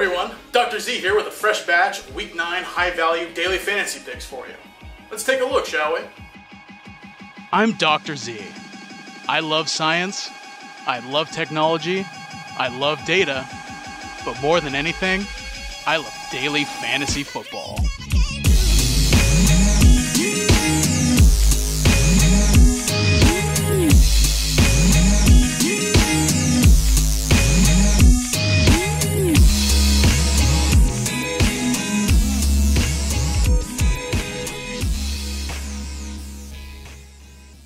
everyone, Dr. Z here with a fresh batch of Week 9 high-value daily fantasy picks for you. Let's take a look, shall we? I'm Dr. Z. I love science, I love technology, I love data, but more than anything, I love daily fantasy football.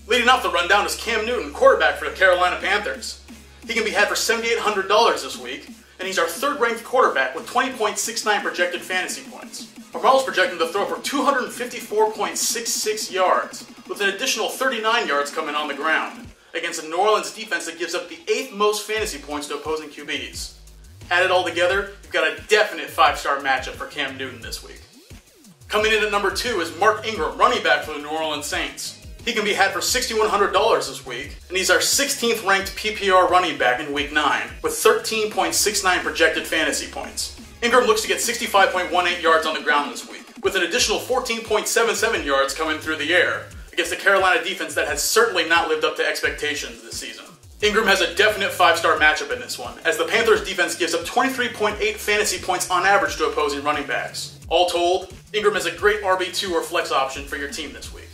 Leading off the rundown is Cam Newton, quarterback for the Carolina Panthers. He can be had for $7,800 this week, and he's our third-ranked quarterback with 20.69 projected fantasy points. Our model's projecting to throw for 254.66 yards, with an additional 39 yards coming on the ground, against a New Orleans defense that gives up the 8th most fantasy points to opposing QBs. Add it all together, you've got a definite 5-star matchup for Cam Newton this week. Coming in at number 2 is Mark Ingram, running back for the New Orleans Saints. He can be had for $6,100 this week, and he's our 16th ranked PPR running back in Week 9, with 13.69 projected fantasy points. Ingram looks to get 65.18 yards on the ground this week, with an additional 14.77 yards coming through the air, against the Carolina defense that has certainly not lived up to expectations this season. Ingram has a definite 5-star matchup in this one, as the Panthers defense gives up 23.8 fantasy points on average to opposing running backs. All told, Ingram is a great RB2 or flex option for your team this week.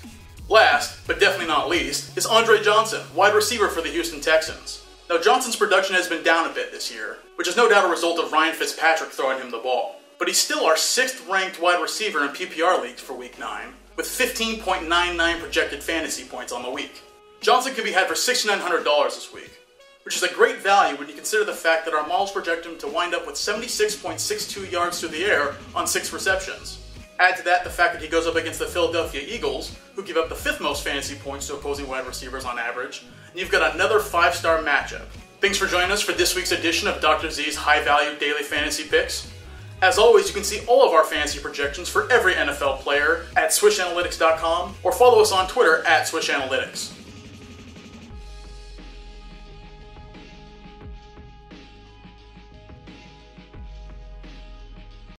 Last, but definitely not least, is Andre Johnson, wide receiver for the Houston Texans. Now, Johnson's production has been down a bit this year, which is no doubt a result of Ryan Fitzpatrick throwing him the ball. But he's still our 6th ranked wide receiver in PPR leagues for Week 9, with 15.99 projected fantasy points on the week. Johnson can be had for $6,900 this week, which is a great value when you consider the fact that our models project him to wind up with 76.62 yards through the air on 6 receptions. Add to that the fact that he goes up against the Philadelphia Eagles, who give up the 5th most fantasy points to opposing wide receivers on average, and you've got another 5-star matchup. Thanks for joining us for this week's edition of Dr. Z's high-value daily fantasy picks. As always, you can see all of our fantasy projections for every NFL player at swishanalytics.com, or follow us on Twitter at Swish Analytics.